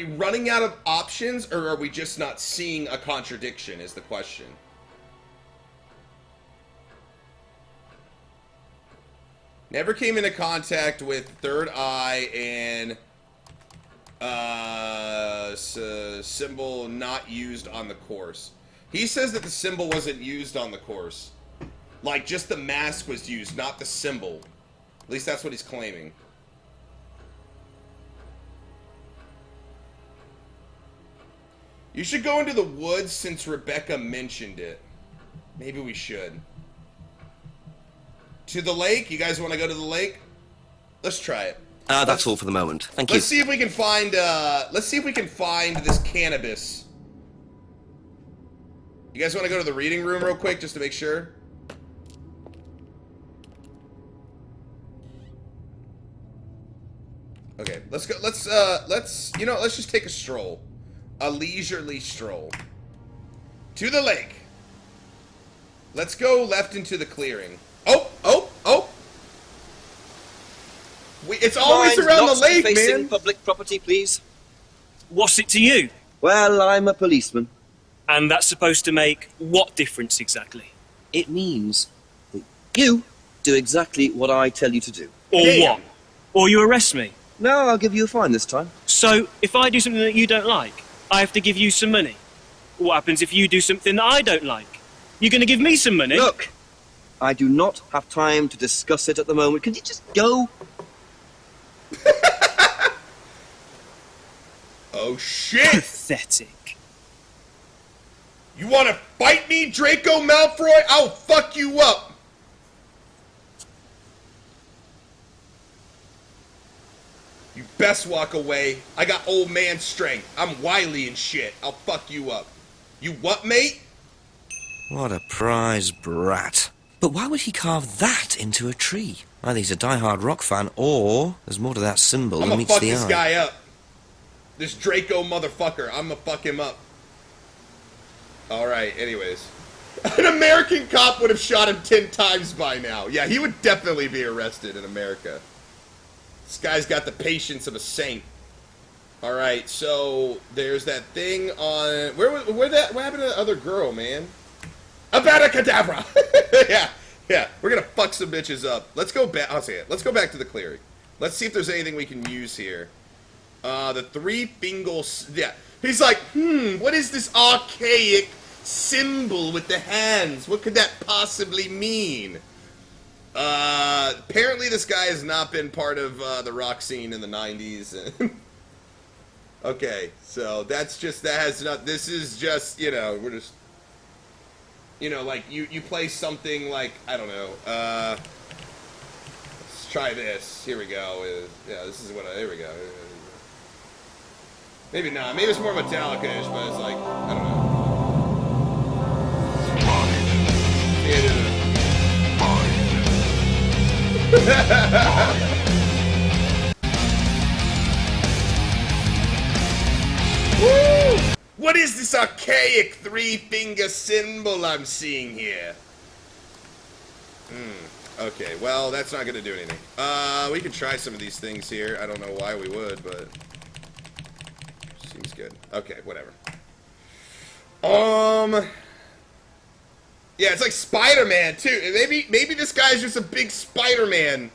we running out of options, or are we just not seeing a contradiction, is the question. Never came into contact with Third Eye and symbol not used on the course. He says that the symbol wasn't used on the course. Like, just the mask was used, not the symbol. At least that's what he's claiming. You should go into the woods since Rebecca mentioned it. Maybe we should. To the lake? You guys want to go to the lake? Let's try it. That's all for the moment. Thank you. Let's see if we can find, this cannabis. You guys want to go to the reading room real quick just to make sure? Okay, let's go. Let's just take a stroll. A leisurely stroll. To the lake. Let's go left into the clearing. Oh! It's always around the lake, man! Public property, please. What's it to you? Well, I'm a policeman. And that's supposed to make what difference exactly? It means that you do exactly what I tell you to do. Or what? Or you arrest me? No, I'll give you a fine this time. So, if I do something that you don't like, I have to give you some money? What happens if you do something that I don't like? You're going to give me some money? Look, I do not have time to discuss it at the moment. Can you just go? Oh, shit! Pathetic. You want to fight me, Draco Malfoy? I'll fuck you up! You best walk away. I got old man strength. I'm wily and shit. I'll fuck you up. You what, mate? What a prize brat. But why would he carve that into a tree? Either he's a die-hard rock fan, or there's more to that symbol I'm than gonna meets fuck the this eye. guy up. This Draco motherfucker. I'm gonna fuck him up. Alright, anyways. An American cop would have shot him 10 times by now. Yeah, he would definitely be arrested in America. This guy's got the patience of a saint. Alright, so there's that thing on... What happened to that other girl, man? Avada Kedavra! Yeah, we're gonna fuck some bitches up. Let's go back... I'll say it. Let's go back to the clearing. Let's see if there's anything we can use here. The three fingers... Yeah. He's like, what is this archaic symbol with the hands? What could that possibly mean? Apparently this guy has not been part of the rock scene in the 90s. Okay, so that's just, this is just, we're just, like, you play something like, I don't know, let's try this. Here we go. Yeah, this is here we go. Maybe not. Maybe it's more Metallica-ish, but it's like, I don't know. Woo! What is this archaic three-finger symbol I'm seeing here? Okay, well, that's not gonna do anything. We can try some of these things here. I don't know why we would, but... Seems good. Okay, whatever. Yeah, it's like Spider-Man, too. Maybe this guy's just a big Spider-Man.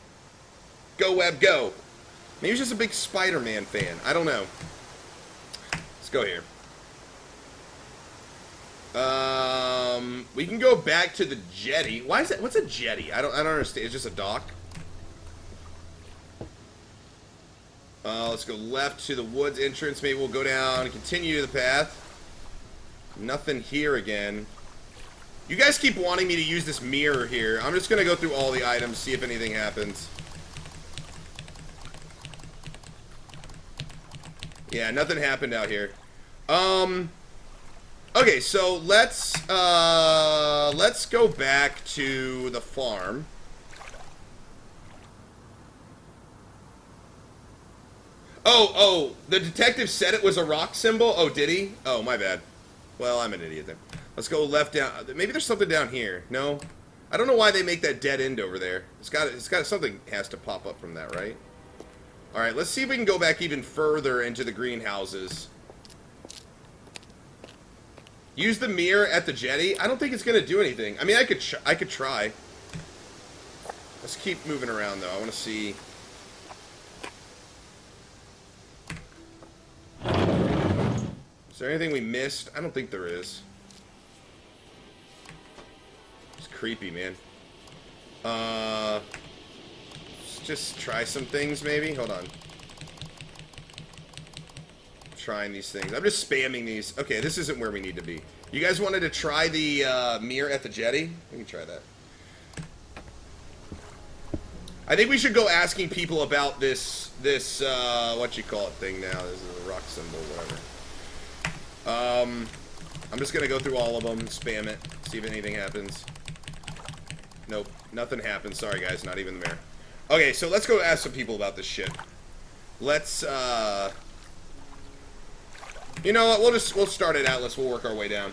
Go, Web, go. Maybe he's just a big Spider-Man fan. I don't know. Let's go here. We can go back to the jetty. Why is that? What's a jetty? I don't understand. It's just a dock. Let's go left to the woods entrance. Maybe we'll go down and continue the path. Nothing here again. You guys keep wanting me to use this mirror here. I'm just gonna go through all the items, see if anything happens. Yeah, nothing happened out here. Okay, so let's go back to the farm. Oh, the detective said it was a rock symbol? Oh, did he? Oh, my bad. Well, I'm an idiot then. Let's go left down. Maybe there's something down here. No? I don't know why they make that dead end over there. It's got something has to pop up from that, right? Alright, let's see if we can go back even further into the greenhouses. Use the mirror at the jetty? I don't think it's going to do anything. I mean, I could try. Let's keep moving around, though. I want to see... Is there anything we missed? I don't think there is. It's creepy, man. Let's just try some things, maybe? Hold on. Trying these things. I'm just spamming these. Okay, this isn't where we need to be. You guys wanted to try the mirror at the jetty? We can try that. I think we should go asking people about this what you call it thing now. This is a rock symbol, whatever. I'm just gonna go through all of them, spam it, see if anything happens. Nope, nothing happens. Sorry guys, not even the mirror. Okay, so let's go ask some people about this shit. Let's you know what, we'll start at Atlas, we'll work our way down.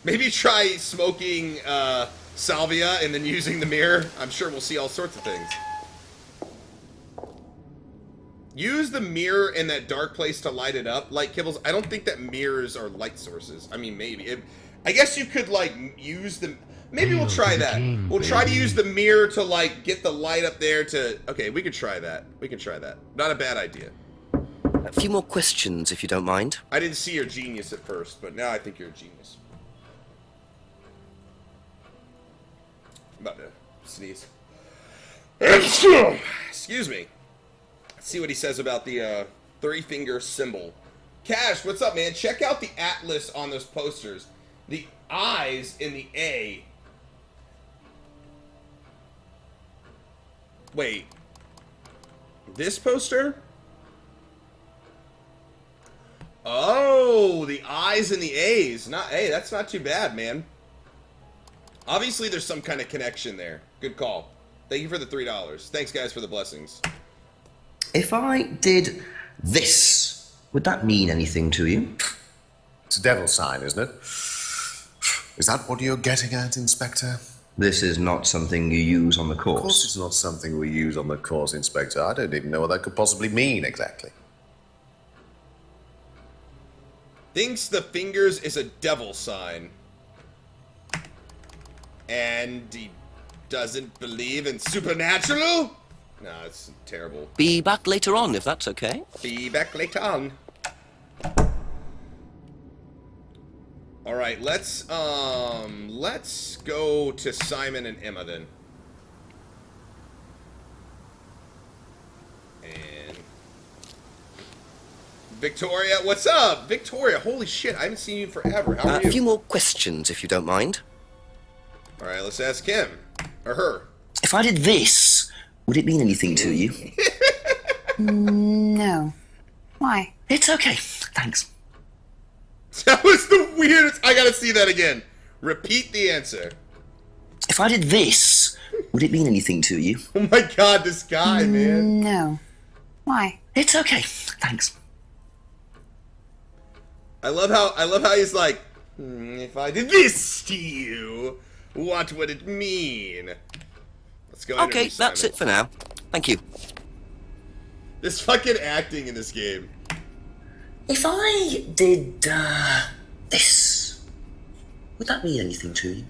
Maybe try smoking salvia and then using the mirror. I'm sure we'll see all sorts of things. Use the mirror in that dark place to light it up. Light kibbles. I don't think that mirrors are light sources. I mean, maybe. I guess you could, like, use the... Maybe we'll try that. We'll try to use the mirror to, like, get the light up there to... Okay, we could try that. We can try that. Not a bad idea. A few more questions, if you don't mind. I didn't see your genius at first, but now I think you're a genius. I'm about to sneeze. Excuse me. See what he says about the three-finger symbol. Cash, what's up, man? Check out the atlas on those posters. The eyes in the A. Wait. This poster? Oh, the eyes in the A's. Hey, that's not too bad, man. Obviously, there's some kind of connection there. Good call. Thank you for the $3. Thanks, guys, for the blessings. If I did this, would that mean anything to you? It's a devil sign, isn't it? Is that what you're getting at, Inspector? This is not something you use on the course. Of course it's not something we use on the course, Inspector. I don't even know what that could possibly mean, exactly. Thinks the fingers is a devil sign. And he doesn't believe in supernatural? No, it's terrible. Be back later on, if that's okay. Be back later on. Alright, let's go to Simon and Emma then. And Victoria, what's up? Victoria, holy shit, I haven't seen you in forever. How are you? A few more questions, if you don't mind. Alright, let's ask him. Or her. If I did this, would it mean anything to you? No. Why? It's okay, thanks. That was the weirdest. I gotta see that again. Repeat the answer. If I did this, would it mean anything to you? Oh my god, this guy, man. No. Why? It's okay, thanks. I love how he's like, if I did this to you, what would it mean? Let's go. Okay, that's it for now. Thank you. This fucking acting in this game. If I did, this, would that mean anything to you?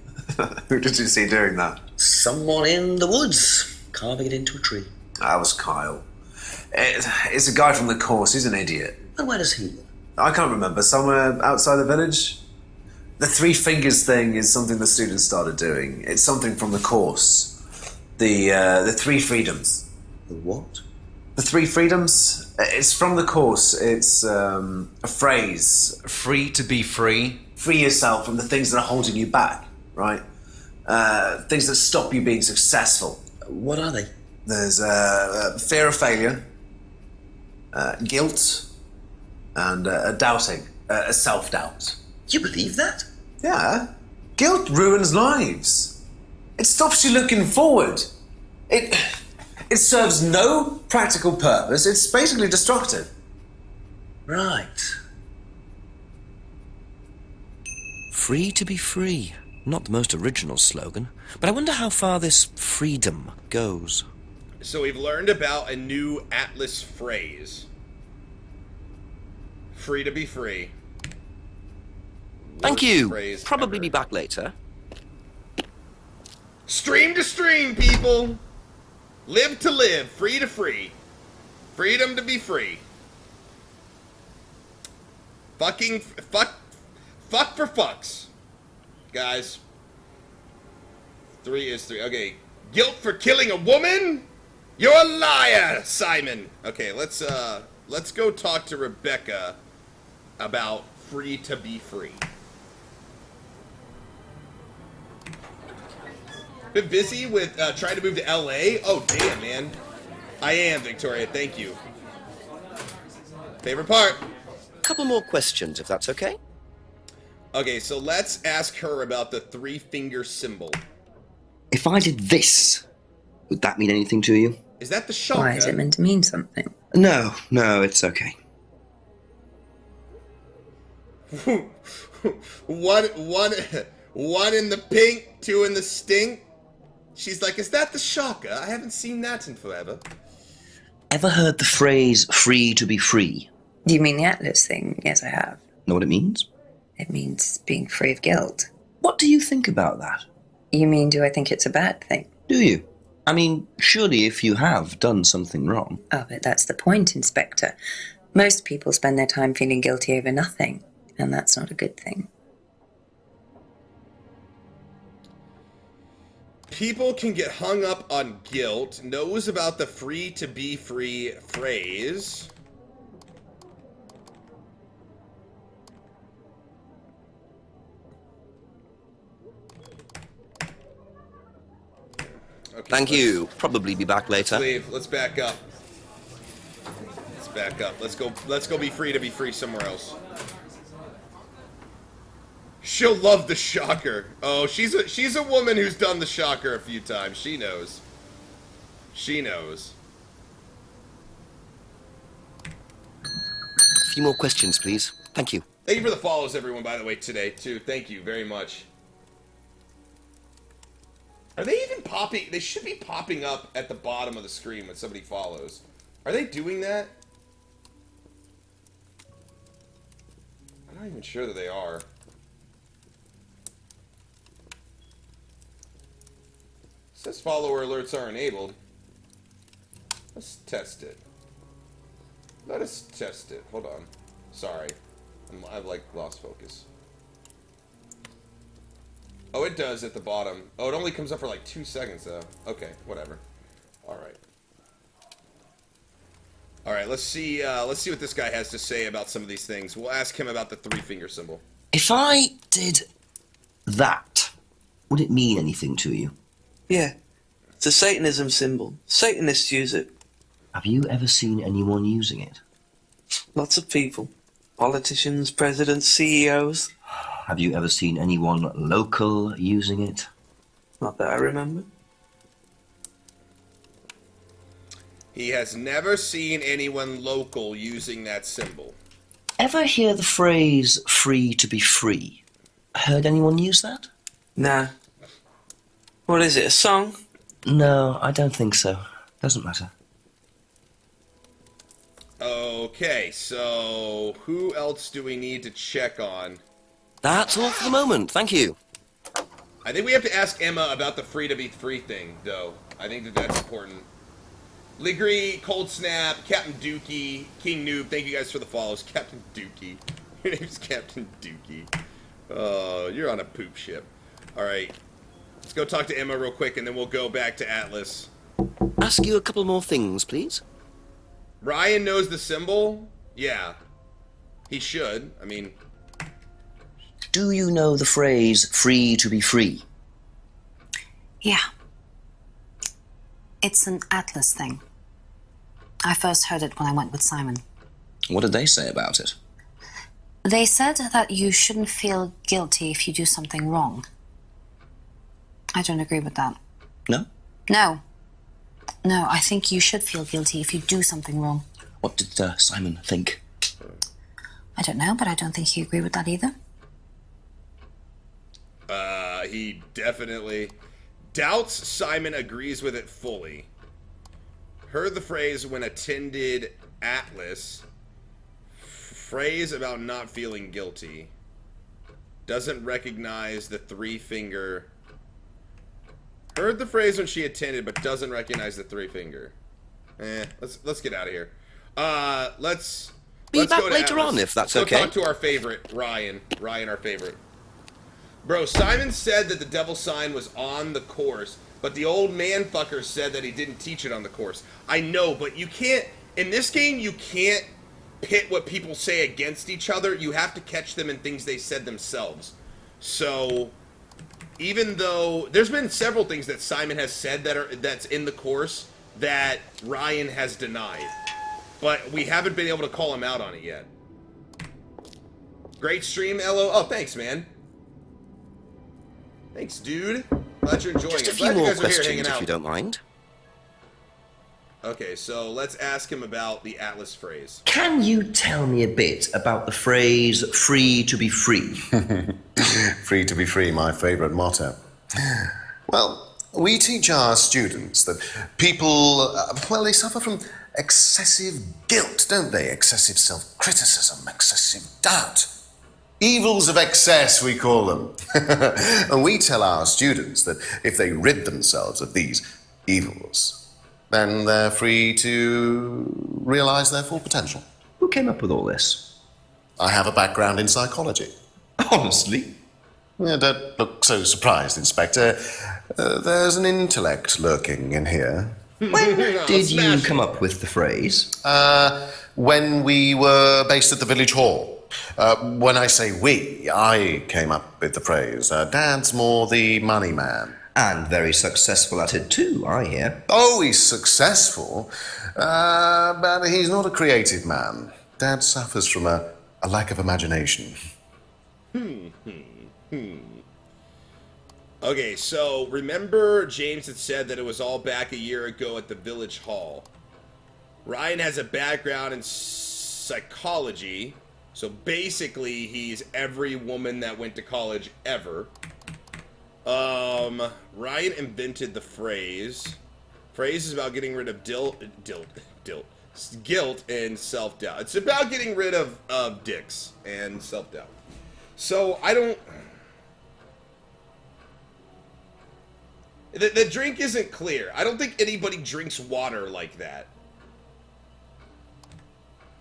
Who did you see doing that? Someone in the woods, carving it into a tree. That was Kyle. It's a guy from the course. He's an idiot. And where does he live? I can't remember. Somewhere outside the village? The three fingers thing is something the students started doing. It's something from the course. The three freedoms. The what? The three freedoms? It's from the course. It's a phrase. Free to be free. Free yourself from the things that are holding you back, right? Things that stop you being successful. What are they? There's fear of failure, guilt, and doubting, self-doubt. You believe that? Yeah. Guilt ruins lives. It stops you looking forward. It serves no practical purpose. It's basically destructive. Right. Free to be free. Not the most original slogan, but I wonder how far this freedom goes. So we've learned about a new Atlas phrase. Free to be free. Thank Worst you. phrase Probably ever. be back later. Stream to stream, people. Live to live. Free to free. Freedom to be free. Fuck for fucks. Guys. 3 is 3. Okay. Guilt for killing a woman? You're a liar, Simon. Okay, let's go talk to Rebecca about free to be free. Been busy with trying to move to LA? Oh, damn, man. I am, Victoria. Thank you. Favorite part? Couple more questions, if that's okay. Okay, so let's ask her about the 3-finger symbol. If I did this, would that mean anything to you? Is that the shaka? Why is it meant to mean something? No, it's okay. one in the pink, 2 in the stink. She's like, is that the shaka? I haven't seen that in forever. Ever heard the phrase free to be free? Do you mean the Atlas thing? Yes, I have. Know what it means? It means being free of guilt. What do you think about that? You mean, do I think it's a bad thing? Do you? I mean, surely if you have done something wrong. Oh, but that's the point, Inspector. Most people spend their time feeling guilty over nothing, and that's not a good thing. People can get hung up on guilt, knows about the free to be free phrase. Okay, Thank you. Probably be back later. Let's back up. Let's back up. Let's go be free to be free somewhere else. She'll love the shocker. Oh, she's a woman who's done the shocker a few times. She knows. She knows. A few more questions, please. Thank you. Thank you for the follows, everyone, by the way, today, too. Thank you very much. Are they even popping? They should be popping up at the bottom of the screen when somebody follows. Are they doing that? I'm not even sure that they are. It says follower alerts are enabled. Let's test it. Let us test it. Hold on. Sorry. I've like lost focus. Oh, it does at the bottom. Oh, it only comes up for like 2 seconds though. Okay, whatever. Alright. Alright, let's see what this guy has to say about some of these things. We'll ask him about the 3-finger symbol. If I did that, would it mean anything to you? Yeah, it's a Satanism symbol. Satanists use it. Have you ever seen anyone using it? Lots of people. Politicians, presidents, CEOs. Have you ever seen anyone local using it? Not that I remember. He has never seen anyone local using that symbol. Ever hear the phrase free to be free? Heard anyone use that? Nah. What is it, a song? No, I don't think so. Doesn't matter. Okay, so who else do we need to check on? That's all for the moment. Thank you. I think we have to ask Emma about the free to be free thing, though. I think that's important. Ligree, Cold Snap, Captain Dookie, King Noob, thank you guys for the follows. Captain Dookie. Your name's Captain Dookie. Oh, you're on a poop ship. Alright. Let's go talk to Emma real quick, and then we'll go back to Atlas. Ask you a couple more things, please. Ryan knows the symbol? Yeah. He should. I mean... Do you know the phrase free to be free? Yeah. It's an Atlas thing. I first heard it when I went with Simon. What did they say about it? They said that you shouldn't feel guilty if you do something wrong. I don't agree with that. No? No. No, I think you should feel guilty if you do something wrong. What did Simon think? I don't know, but I don't think he agreed with that either. He definitely doubts Simon agrees with it fully. Heard the phrase when attended Atlas. Phrase about not feeling guilty. Doesn't recognize the three-finger. Heard the phrase when she attended, but doesn't recognize the three-finger. Let's get out of here. Let's back go to later Atlas. on, if that's Let's okay. go talk to our favorite, Ryan. Ryan, our favorite. Bro, Simon said that the devil sign was on the course, but the old man fucker said that he didn't teach it on the course. I know, but you can't... In this game, you can't pit what people say against each other. You have to catch them in things they said themselves. So, even though... There's been several things that Simon has said that's in the course that Ryan has denied. But we haven't been able to call him out on it yet. Great stream, LO. Oh, thanks, man. Thanks, dude. Glad you're enjoying Just it. a few Glad you more guys are here questions, hanging if out. you don't mind. Okay, so let's ask him about the Atlas phrase. Can you tell me a bit about the phrase free to be free? Free to be free, my favourite motto. Well, we teach our students that people, they suffer from excessive guilt, don't they? Excessive self-criticism, excessive doubt. Evils of excess, we call them. And we tell our students that if they rid themselves of these evils, then they're free to realise their full potential. Who came up with all this? I have a background in psychology. Honestly? Yeah, don't look so surprised, Inspector. There's an intellect lurking in here. When did you come up with the phrase? When we were based at the village hall. When I say we, I came up with the phrase. Dad's more the money man. And very successful at it too, I hear. Oh, he's successful, but he's not a creative man. Dad suffers from a lack of imagination. Okay, so remember James had said that it was all back a year ago at the village hall. Ryan has a background in psychology, so basically he's every woman that went to college ever. Ryan invented the phrase. Phrase is about getting rid of guilt and self-doubt. It's about getting rid of dicks and self-doubt. So, I don't... The drink isn't clear. I don't think anybody drinks water like that.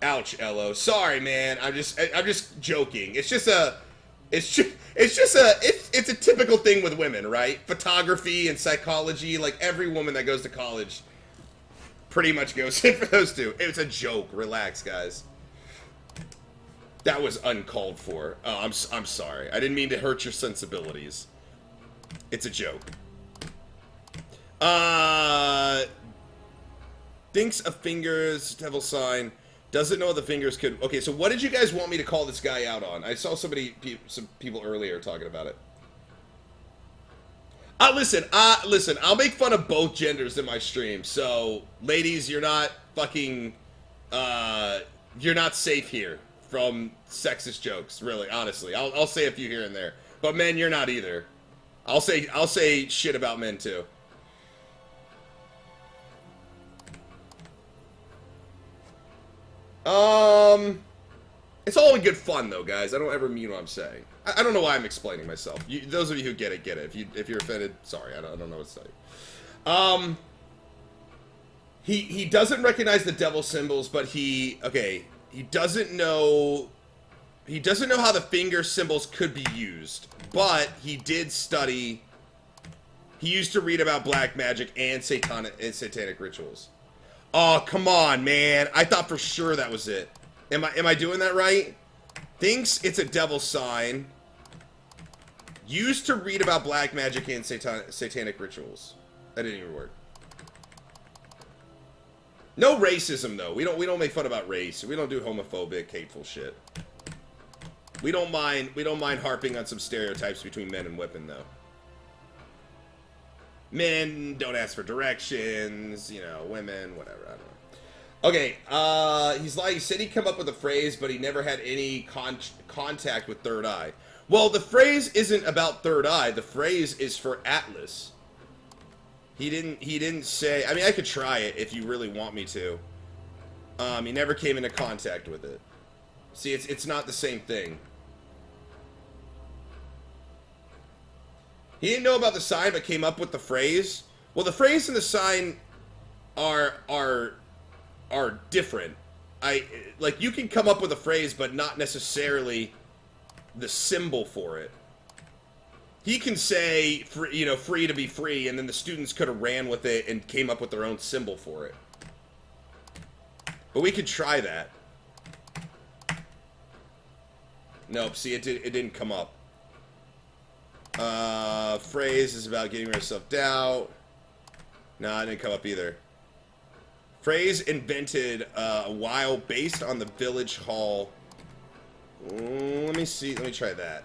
Ouch, Ello. Sorry, man. I'm just joking. It's a typical thing with women, right? Photography and psychology, like every woman that goes to college pretty much goes in for those two. It's a joke. Relax, guys. That was uncalled for. Oh, I'm sorry. I didn't mean to hurt your sensibilities. It's a joke. Thinks a fingers, devil sign. Doesn't know the fingers could... Okay, so what did you guys want me to call this guy out on? I saw some people earlier talking about it. Listen, I'll make fun of both genders in my stream. So, ladies, you're not fucking... you're not safe here from sexist jokes, really, honestly. I'll say a few here and there. But men, you're not either. I'll say shit about men, too. It's all in good fun, though, guys. I don't ever mean what I'm saying. I don't know why I'm explaining myself. Those of you who get it, get it. If you're offended, sorry. I don't know what to say. He doesn't recognize the devil symbols, but he doesn't know how the finger symbols could be used. But he did study. He used to read about black magic and satanic rituals. Oh, come on, man. I thought for sure that was it. Am I doing that right? Thinks it's a devil sign. Used to read about black magic and satanic rituals. That didn't even work. No racism, though. We don't make fun about race. We don't do homophobic, hateful shit. We don't mind harping on some stereotypes between men and women, though. Men don't ask for directions, women, whatever, I don't know. Okay, he said he'd come up with a phrase, but he never had any contact with Third Eye. Well, the phrase isn't about Third Eye. The phrase is for Atlas. He didn't say... I mean, I could try it if you really want me to. He never came into contact with it. See, it's not the same thing. He didn't know about the sign, but came up with the phrase. Well, the phrase and the sign are different. Like, you can come up with a phrase, but not necessarily the symbol for it. He can say, free to be free, and then the students could have ran with it and came up with their own symbol for it. But we could try that. Nope, see, it didn't come up. Phrase is about getting rid of self-doubt. No, it didn't come up either. Phrase invented a while based on the village hall. Let me see. Let me try that.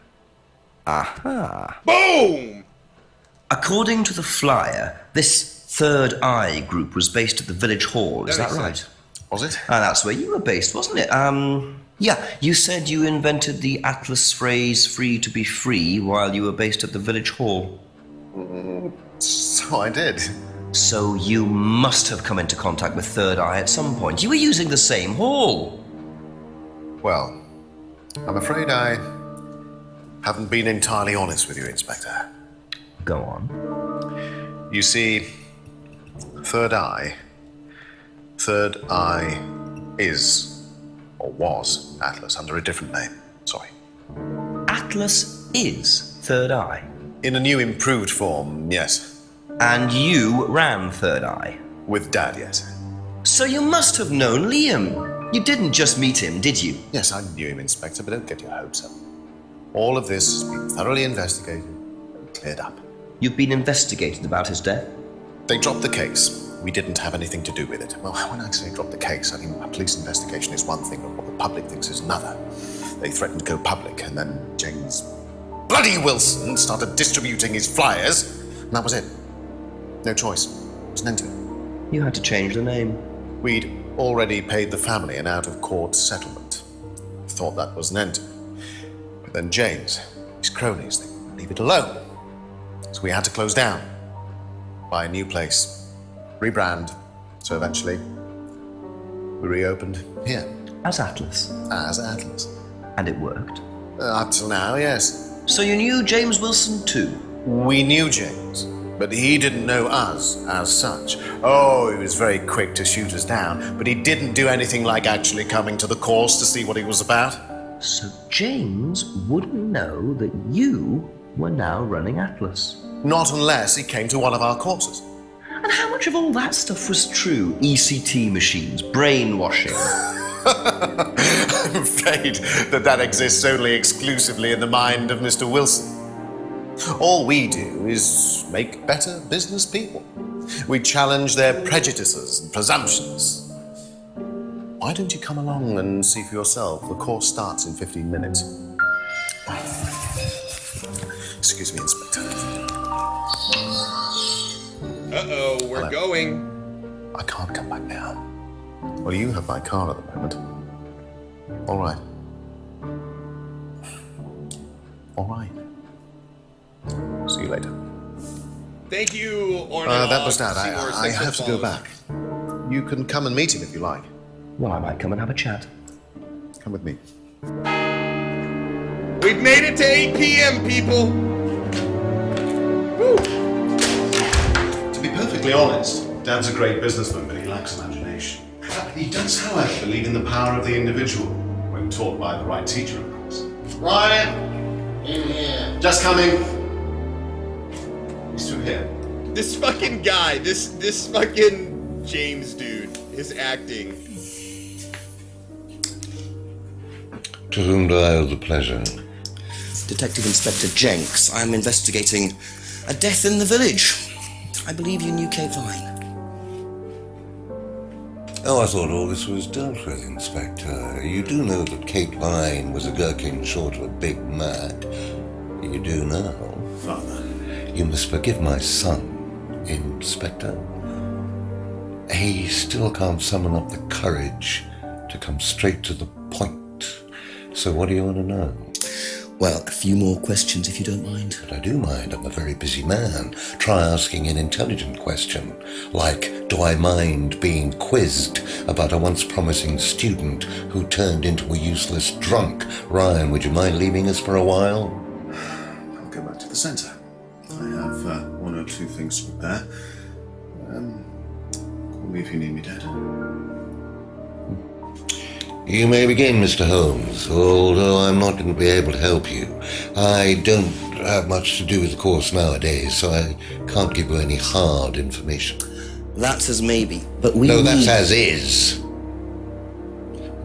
Aha. Boom! According to the flyer, this Third Eye group was based at the village hall. Is that right? Sense. Was it? That's where you were based, wasn't it? Yeah, you said you invented the Atlas phrase free to be free while you were based at the village hall. So I did. So you must have come into contact with Third Eye at some point. You were using the same hall. Well, I'm afraid I haven't been entirely honest with you, Inspector. Go on. You see, Third Eye is, or was, Atlas under a different name. Sorry. Atlas is Third Eye. In a new improved form, yes. And you ran Third Eye. With Dad, yes. So you must have known Liam. You didn't just meet him, did you? Yes, I knew him, Inspector, but don't get your hopes up. All of this has been thoroughly investigated and cleared up. You've been investigated about his death? They dropped the case. We didn't have anything to do with it. Well, when I say drop the case, I mean a police investigation is one thing, but what the public thinks is another. They threatened to go public, and then James bloody Wilson started distributing his flyers, and that was it. No choice. It was an end to it. You had to change the name. We'd already paid the family an out-of-court settlement. Thought that was an end to it. But then James, his cronies, they wouldn't leave it alone. So we had to close down, buy a new place, rebrand. So eventually, we reopened here. As Atlas. As Atlas. And it worked. Up till now, yes. So you knew James Wilson too? We knew James, but he didn't know us as such. Oh, he was very quick to shoot us down, but he didn't do anything like actually coming to the course to see what he was about. So James wouldn't know that you were now running Atlas? Not unless he came to one of our courses. And how much of all that stuff was true? ECT machines, brainwashing? I'm afraid that exists only exclusively in the mind of Mr. Wilson. All we do is make better business people. We challenge their prejudices and presumptions. Why don't you come along and see for yourself? The course starts in 15 minutes. Excuse me, Inspector. Uh-oh, we're going. I can't come back now. Well, you have my car at the moment. All right. All right. See you later. Thank you, Ornella. That was Dad. I have to go back. You can come and meet him if you like. Well, I might come and have a chat. Come with me. We've made it to 8 p.m., people. Woo. To be perfectly honest, Dad's a great businessman, but he lacks imagination. He does, however, believe in the power of the individual, when taught by the right teacher, of course. Ryan! In here. Just coming. He's through here. This fucking guy, this fucking James dude is acting. To whom do I owe the pleasure? Detective Inspector Jenks. I'm investigating a death in the village. I believe you knew Kate Vine. Oh, I thought all this was dealt with, Inspector. You do know that Kate Vine was a gherkin short of a Big Mac. You do now. Father. You must forgive my son, Inspector. He still can't summon up the courage to come straight to the point. So what do you want to know? Well, a few more questions if you don't mind. But I do mind. I'm a very busy man. Try asking an intelligent question, like, do I mind being quizzed about a once promising student who turned into a useless drunk? Ryan, would you mind leaving us for a while? I'll go back to the centre. I have one or two things to prepare. Call me if you need me, Dad. You may begin, Mr. Holmes, although I'm not going to be able to help you. I don't have much to do with the course nowadays, so I can't give you any hard information. That's as maybe, but we No, need... that's as is.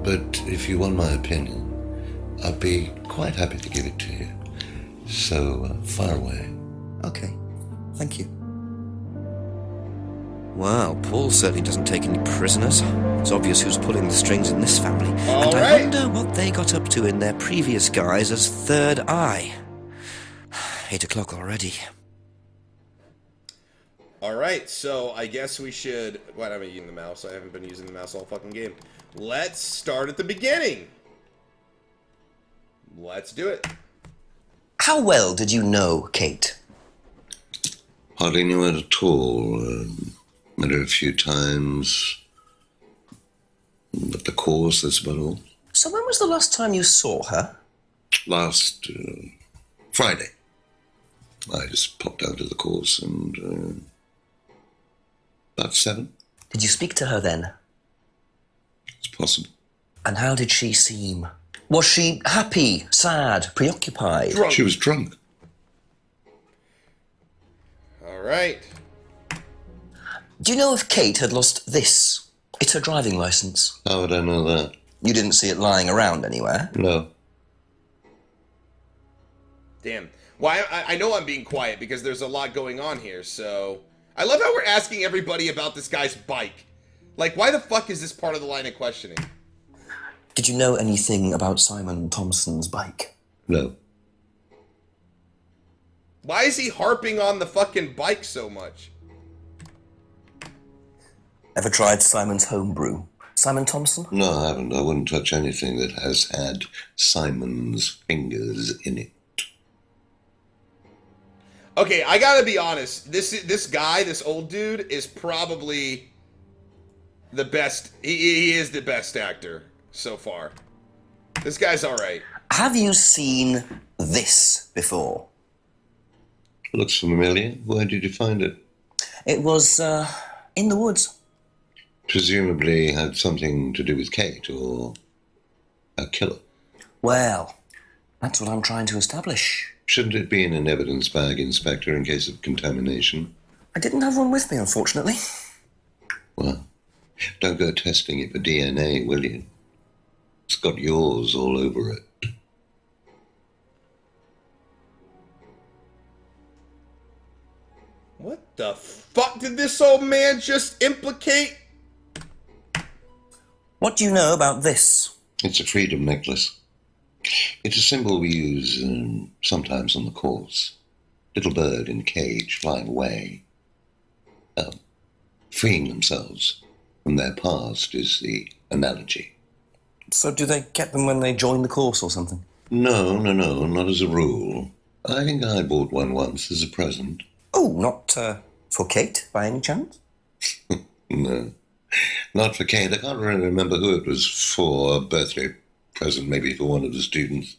But if you want my opinion, I'd be quite happy to give it to you. So, far away. Okay, thank you. Wow, Paul certainly doesn't take any prisoners. It's obvious who's pulling the strings in this family. All and I right. wonder what they got up to in their previous guise as Third Eye. 8 o'clock already. Alright, so I guess we should... What, I'm using the mouse. I haven't been using the mouse all fucking game. Let's start at the beginning. Let's do it. How well did you know Kate? Hardly knew it at all. Met her a few times. At the course, that's about all. So when was the last time you saw her? Last Friday. I just popped out to the course and about 7. Did you speak to her then? It's possible. And how did she seem? Was she happy, sad, preoccupied? Drunk. She was drunk. Alright. Do you know if Kate had lost this? It's her driving licence. How would I know that? You didn't see it lying around anywhere? No. Damn. Well, I know I'm being quiet because there's a lot going on here, so... I love how we're asking everybody about this guy's bike. Like, why the fuck is this part of the line of questioning? Did you know anything about Simon Thompson's bike? No. Why is he harping on the fucking bike so much? Ever tried Simon's homebrew? Simon Thompson? No, I haven't. I wouldn't touch anything that has had Simon's fingers in it. Okay, I gotta be honest. This guy, this old dude, is probably the best. He is the best actor so far. This guy's alright. Have you seen this before? Looks familiar. Where did you find it? It was, in the woods. Presumably had something to do with Kate or a killer. Well, that's what I'm trying to establish. Shouldn't it be in an evidence bag, Inspector, in case of contamination? I didn't have one with me, unfortunately. Well, don't go testing it for DNA, will you? It's got yours all over it. What the fuck did this old man just implicate? What do you know about this? It's a freedom necklace. It's a symbol we use sometimes on the course. Little bird in cage flying away. Freeing themselves from their past is the analogy. So do they get them when they join the course or something? No, not as a rule. I think I bought one once as a present. Oh, not for Kate, by any chance? No, not for Kate. I can't really remember who it was for. A birthday present, maybe for one of the students.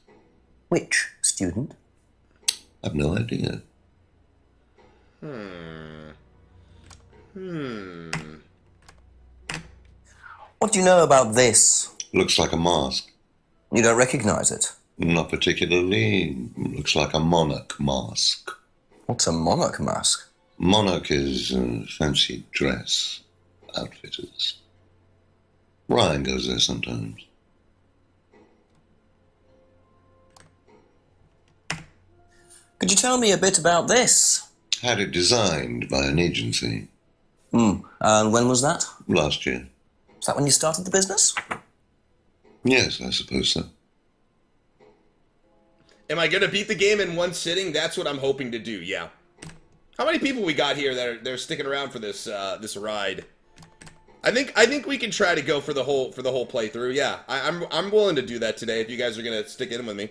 Which student? I've no idea. What do you know about this? Looks like a mask. You don't recognize it? Not particularly. Looks like a monarch mask. What's a monarch mask? Monarch is fancy dress outfitters. Ryan goes there sometimes. Could you tell me a bit about this? Had it designed by an agency. And when was that? Last year. Is that when you started the business? Yes, I suppose so. Am I gonna beat the game in one sitting? That's what I'm hoping to do. Yeah. How many people we got here that they're sticking around for this this ride? I think we can try to go for the whole playthrough. Yeah, I'm willing to do that today if you guys are gonna stick in with me.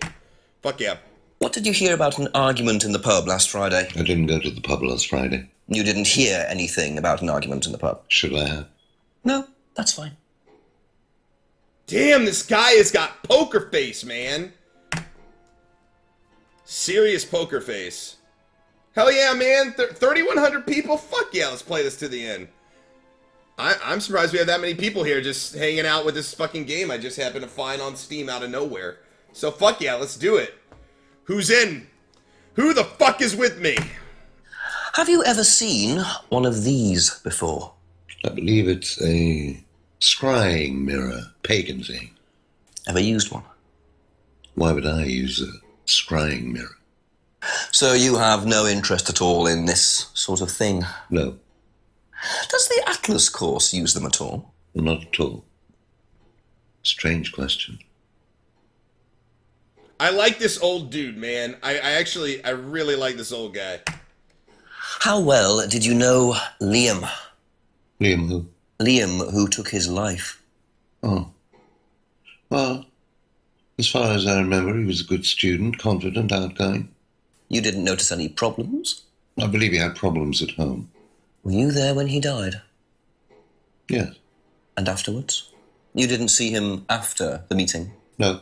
Fuck yeah. What did you hear about an argument in the pub last Friday? I didn't go to the pub last Friday. You didn't hear anything about an argument in the pub? Should I have? No, that's fine. Damn, this guy has got poker face, man. Serious poker face. Hell yeah, man. 3,100 people? Fuck yeah, let's play this to the end. I'm surprised we have that many people here just hanging out with this fucking game I just happened to find on Steam out of nowhere. So fuck yeah, let's do it. Who's in? Who the fuck is with me? Have you ever seen one of these before? I believe it's a scrying mirror, pagan thing. Ever used one? Why would I use a scrying mirror? So you have no interest at all in this sort of thing? No. Does the Atlas course use them at all? Not at all. Strange question. I like this old dude, man. I really like this old guy. How well did you know Liam? Liam who? Liam, who took his life. Oh. Well, as far as I remember, he was a good student, confident, outgoing. You didn't notice any problems? I believe he had problems at home. Were you there when he died? Yes. And afterwards? You didn't see him after the meeting? No.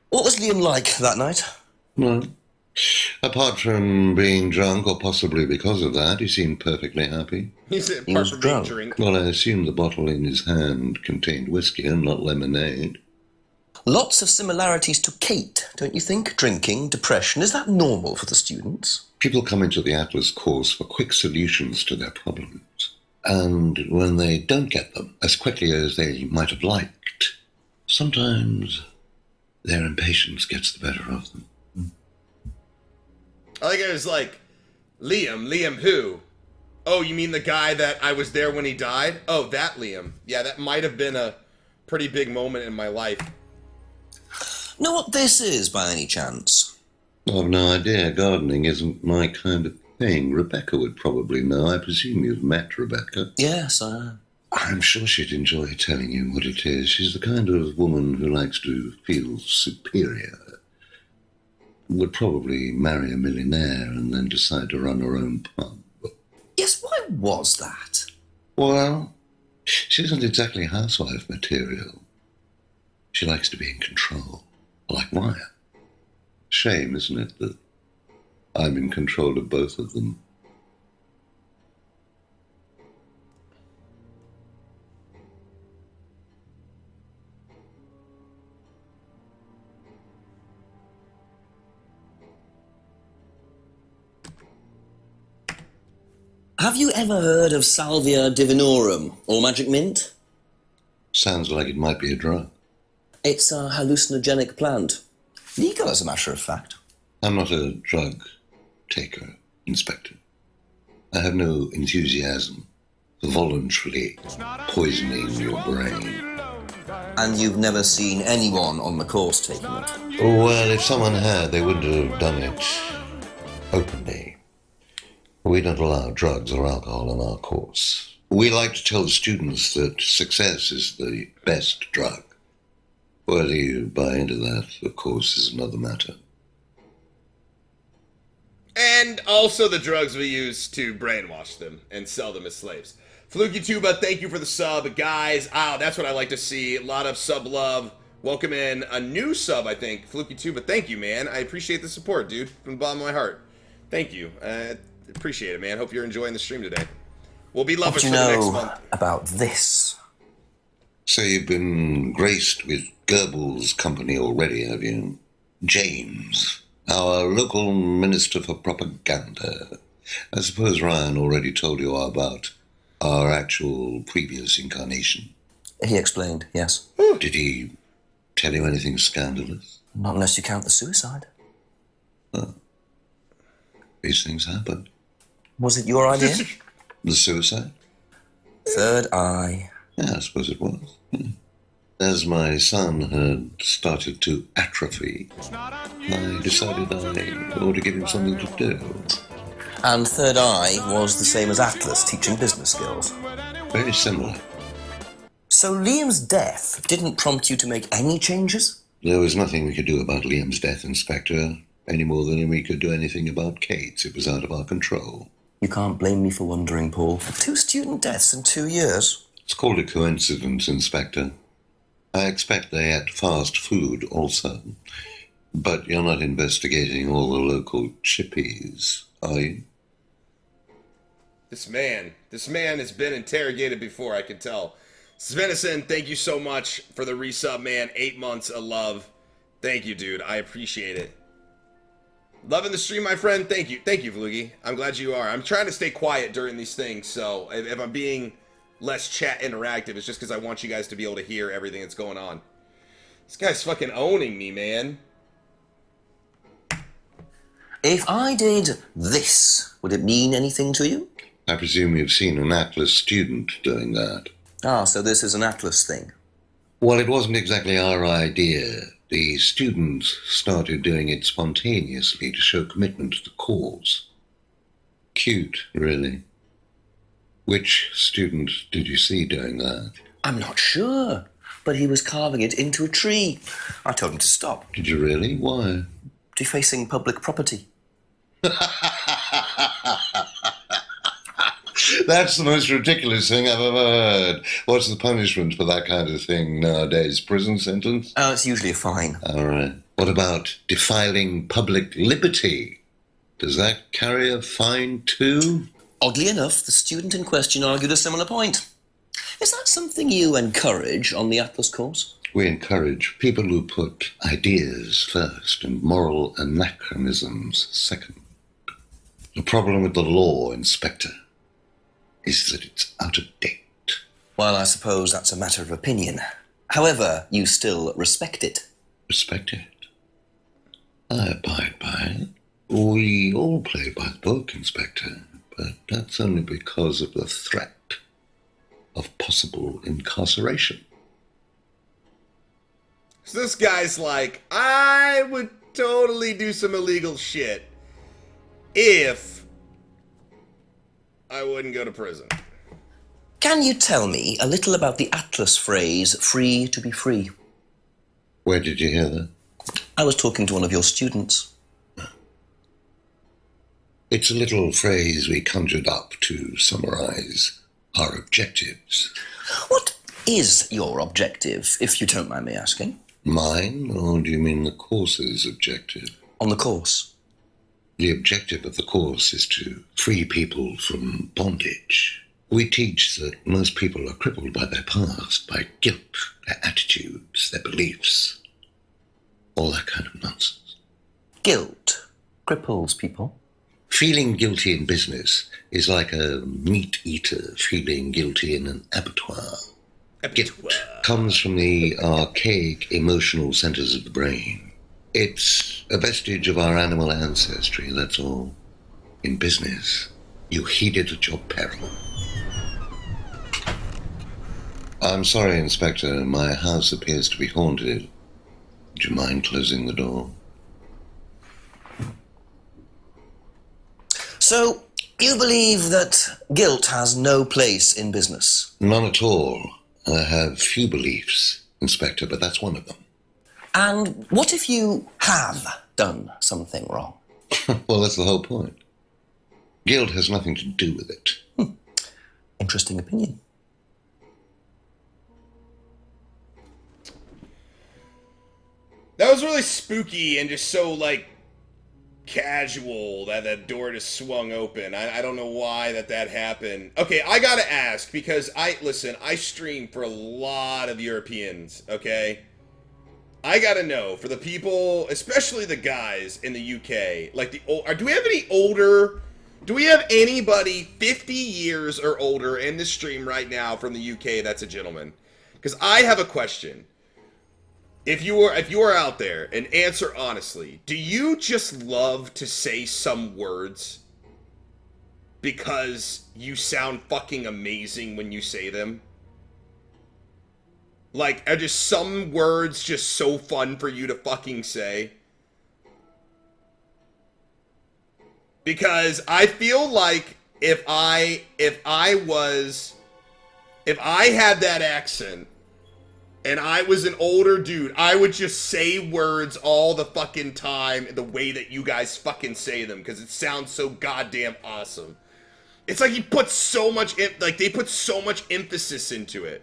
What was Liam like that night? No. Apart from being drunk, or possibly because of that, he seemed perfectly happy. He was drunk. Well, I assume the bottle in his hand contained whiskey and not lemonade. Lots of similarities to Kate, don't you think? Drinking, depression. Is that normal for the students? People come into the Atlas course for quick solutions to their problems. And when they don't get them as quickly as they might have liked, sometimes their impatience gets the better of them. I think it was like, Liam who? Oh, you mean the guy that I was there when he died? Oh, that Liam. Yeah, that might have been a pretty big moment in my life. Know what this is, by any chance? I've no idea. Gardening isn't my kind of thing. Rebecca would probably know. I presume you've met Rebecca. Yes, I am. I'm sure she'd enjoy telling you what it is. She's the kind of woman who likes to feel superior. Would probably marry a millionaire and then decide to run her own pub. Yes, why was that? Well, she isn't exactly housewife material. She likes to be in control, like Wyatt. Shame, isn't it, that I'm in control of both of them? Have you ever heard of Salvia divinorum, or magic mint? Sounds like it might be a drug. It's a hallucinogenic plant. Legal, as a matter of fact. I'm not a drug taker, Inspector. I have no enthusiasm for voluntarily poisoning your brain. And you've never seen anyone on the course taking it? Well, if someone had, they wouldn't have done it openly. We don't allow drugs or alcohol on our course. We like to tell the students that success is the best drug. Whether you buy into that, of course, is another matter. And also the drugs we use to brainwash them and sell them as slaves. Fluky Tuba, thank you for the sub. Guys, that's what I like to see. A lot of sub love. Welcome in a new sub, I think. Fluky Tuba, thank you, man. I appreciate the support, dude. From the bottom of my heart. Thank you. Appreciate it, man. Hope you're enjoying the stream today. We'll be lovers for the next month. What do you know about this? So you've been graced with Goebbels' company already, have you? James, our local minister for propaganda. I suppose Ryan already told you about our actual previous incarnation. He explained, yes. Did he tell you anything scandalous? Not unless you count the suicide. Oh. These things happen. Was it your idea? The suicide? Third eye. Yeah, I suppose it was. As my son had started to atrophy, I decided I ought to give him something to do. And third eye was the same as Atlas, teaching business skills. Very similar. So Liam's death didn't prompt you to make any changes? There was nothing we could do about Liam's death, Inspector, any more than we could do anything about Kate's. It was out of our control. You can't blame me for wondering, Paul. 2 student deaths in 2 years? It's called a coincidence, Inspector. I expect they ate fast food also. But you're not investigating all the local chippies, are you? This man has been interrogated before, I can tell. Svenison, thank you so much for the resub, man. 8 months of love. Thank you, dude. I appreciate it. Loving the stream, my friend. Thank you. Thank you, Vlugi. I'm glad you are. I'm trying to stay quiet during these things, so if I'm being less chat interactive, it's just because I want you guys to be able to hear everything that's going on. This guy's fucking owning me, man. If I did this, would it mean anything to you? I presume you've seen an Atlas student doing that. Ah, so this is an Atlas thing. Well, it wasn't exactly our idea. The students started doing it spontaneously to show commitment to the cause. Cute, really. Which student did you see doing that? I'm not sure, but he was carving it into a tree. I told him to stop. Did you really? Why? Defacing public property. That's the most ridiculous thing I've ever heard. What's the punishment for that kind of thing nowadays? Prison sentence? It's usually a fine. All right. What about defiling public liberty? Does that carry a fine too? Oddly enough, the student in question argued a similar point. Is that something you encourage on the Atlas course? We encourage people who put ideas first and moral anachronisms second. The problem with the law, Inspector, is that it's out of date. Well, I suppose that's a matter of opinion. However, you still respect it. Respect it? I abide by it. We all play by the book, Inspector, but that's only because of the threat of possible incarceration. So this guy's like, I would totally do some illegal shit if I wouldn't go to prison. Can you tell me a little about the Atlas phrase, free to be free? Where did you hear that? I was talking to one of your students. It's a little phrase we conjured up to summarize our objectives. What is your objective, if you don't mind me asking? Mine, or do you mean the course's objective? On the course. The objective of the course is to free people from bondage. We teach that most people are crippled by their past, by guilt, their attitudes, their beliefs, all that kind of nonsense. Guilt cripples people. Feeling guilty in business is like a meat eater feeling guilty in an abattoir. Guilt comes from the archaic emotional centers of the brain. It's a vestige of our animal ancestry, that's all. In business, you heed it at your peril. I'm sorry, Inspector, my house appears to be haunted. Would you mind closing the door? So, you believe that guilt has no place in business? None at all. I have few beliefs, Inspector, but that's one of them. And what if you have done something wrong? Well, that's the whole point. Guilt has nothing to do with it. Interesting opinion. That was really spooky and just so, like, casual that that door just swung open. I don't know why that happened. Okay, I gotta ask, because I stream for a lot of Europeans, okay? I gotta know, for the people, especially the guys in the UK, like do we have anybody 50 years or older in this stream right now from the UK that's a gentleman? Because I have a question. If you are out there, and answer honestly, do you just love to say some words because you sound fucking amazing when you say them? Like, are just some words just so fun for you to fucking say? Because I feel like if I had that accent, and I was an older dude, I would just say words all the fucking time the way that you guys fucking say them, because it sounds so goddamn awesome. It's like he puts so much, they put so much emphasis into it.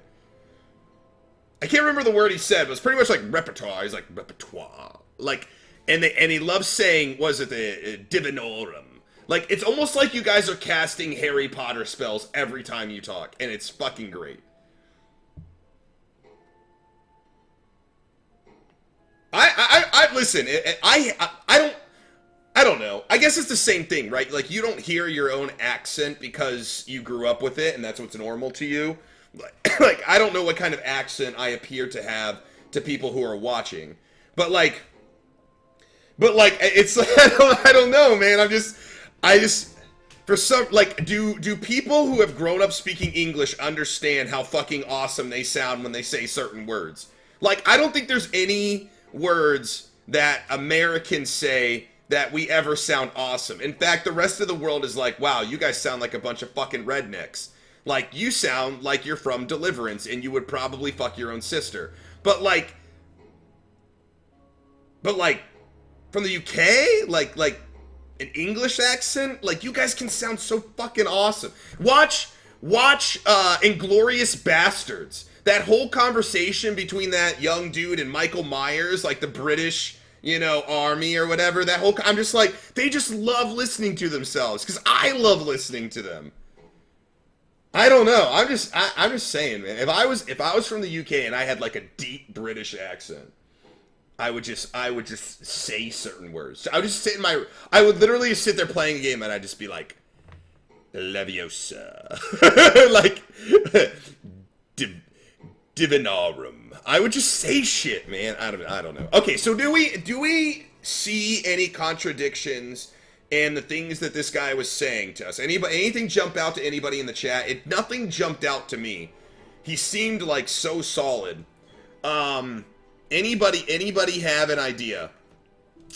I can't remember the word he said, but it's pretty much like repertoire. He's like, repertoire. Like, and he loves saying, was it the divinorum? Like, it's almost like you guys are casting Harry Potter spells every time you talk, and it's fucking great. Listen, I don't know. I guess it's the same thing, right? Like, you don't hear your own accent because you grew up with it, and that's what's normal to you. Like, I don't know what kind of accent I appear to have to people who are watching. But like, it's, I don't know, man. I just, for some, like, do people who have grown up speaking English understand how fucking awesome they sound when they say certain words? Like, I don't think there's any words that Americans say that we ever sound awesome. In fact, the rest of the world is like, wow, you guys sound like a bunch of fucking rednecks. Like, you sound like you're from Deliverance, and you would probably fuck your own sister. But like, from the UK? Like, an English accent? Like, you guys can sound so fucking awesome. Watch, Inglourious Bastards. That whole conversation between that young dude and Michael Myers, like the British, army or whatever, I'm just like, they just love listening to themselves, because I love listening to them. I don't know. I'm just saying, man. If I was from the UK and I had like a deep British accent, I would just say certain words. I would just I would literally sit there playing a game and I'd just be like, Leviosa. Like, Divinorum. I would just say shit, man. I don't know. Okay, so do we see any contradictions in the things that this guy was saying to us? Anything jump out to anybody in the chat? Nothing jumped out to me. He seemed like so solid. Anybody have an idea?